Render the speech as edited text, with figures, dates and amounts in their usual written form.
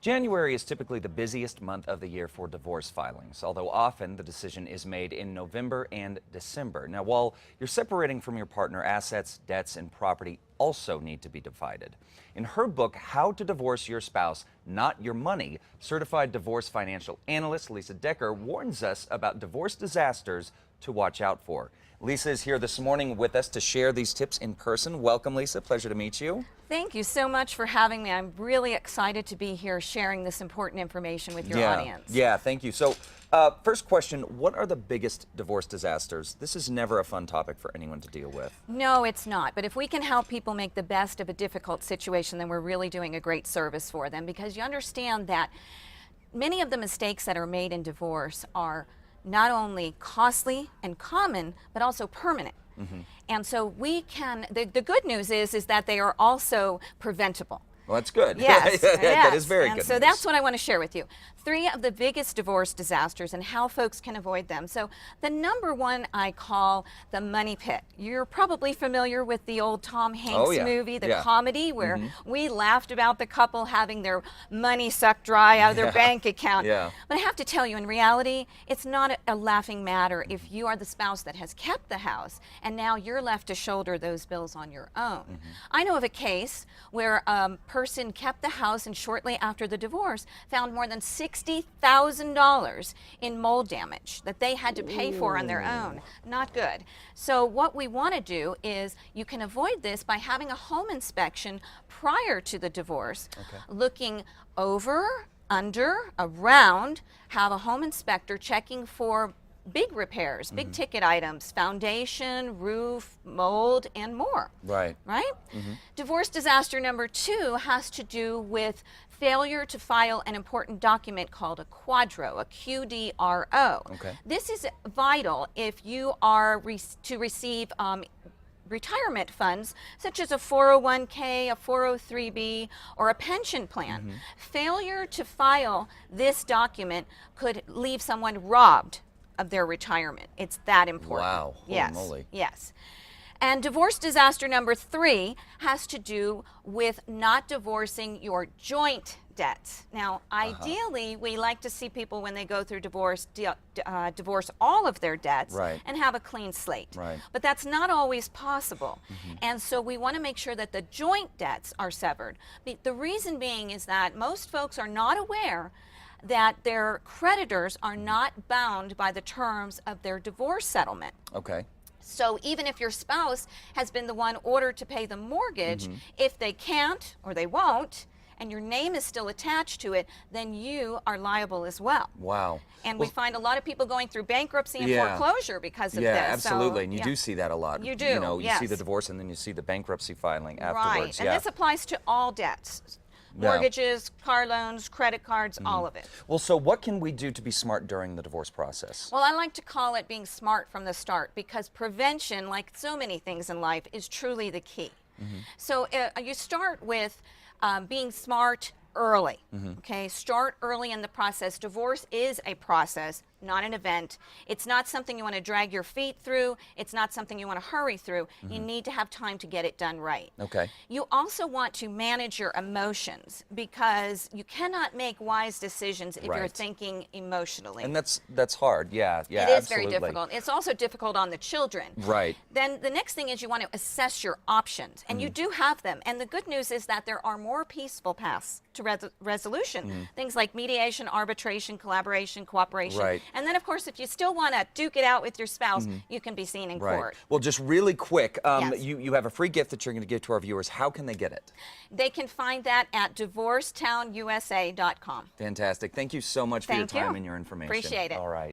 January is typically the busiest month of the year for divorce filings, although often the decision is made in November and December. Now, while you're separating from your partner, assets, debts, and property also need to be divided. In her book, How to Divorce Your Spouse, Not Your Money, certified divorce financial analyst Lisa Decker warns us about divorce disasters to watch out for. Lisa is here this morning with us to share these tips in person. Welcome, Lisa. Pleasure to meet you. Thank you so much for having me. I'm really excited to be here sharing this important information with your audience. Yeah, thank you. So, first question, what are the biggest divorce disasters? This is never a fun topic for anyone to deal with. No, it's not. But if we can help people make the best of a difficult situation, then we're really doing a great service for them, because you understand that many of the mistakes that are made in divorce are not only costly and common, but also permanent. And so we can, the good news is that they are also preventable. Well, that's good. Yes, That is very good And so news. that's what I want to share with you. 3 of the biggest divorce disasters and how folks can avoid them. So the number one I call the money pit. You're probably familiar with the old Tom Hanks movie, the comedy, where we laughed about the couple having their money sucked dry out of their bank account. But I have to tell you, in reality, it's not a laughing matter if you are the spouse that has kept the house and now you're left to shoulder those bills on your own. I know of a case where person kept the house and shortly after the divorce found more than $60,000 in mold damage that they had to pay for on their own. Not good. So what we want to do is you can avoid this by having a home inspection prior to the divorce, looking over, under, around, have a home inspector checking for big repairs, big ticket items, foundation, roof, mold, and more. Right? Divorce disaster number 2 has to do with failure to file an important document called a QDRO, a QDRO. This is vital if you are to receive retirement funds such as a 401k, a 403b, or a pension plan. Failure to file this document could leave someone robbed of their retirement. It's that important. Wow. Holy moly. Yes. And divorce disaster number 3 has to do with not divorcing your joint debts. Now, ideally, we like to see people when they go through divorce, divorce all of their debts and have a clean slate. But that's not always possible. And so we want to make sure that the joint debts are severed. The reason being is that most folks are not aware that their creditors are not bound by the terms of their divorce settlement. So even if your spouse has been the one ordered to pay the mortgage, if they can't or they won't, and your name is still attached to it, then you are liable as well. And we find a lot of people going through bankruptcy and foreclosure because of this. Absolutely. So, and you do see that a lot. You do, You know, you see the divorce and then you see the bankruptcy filing afterwards. And this applies to all debts. Mortgages, car loans, credit cards, all of it. Well, so what can we do to be smart during the divorce process? Well, I like to call it being smart from the start, because prevention, like so many things in life, is truly the key. So you start with being smart early. Okay, start early in the process. Divorce is a process, not an event. It's not something you want to drag your feet through. It's not something you want to hurry through. You need to have time to get it done right. You also want to manage your emotions, because you cannot make wise decisions if you're thinking emotionally. And that's hard. It is very difficult. It's also difficult on the children. Then the next thing is you want to assess your options, and you do have them. And the good news is that there are more peaceful paths to resolution. Things like mediation, arbitration, collaboration, cooperation. And then, of course, if you still want to duke it out with your spouse, you can be seen in court. Well, just really quick, you have a free gift that you're going to give to our viewers. How can they get it? They can find that at divorcetownusa.com. Fantastic. Thank you so much for your time and your information. Appreciate it. All right.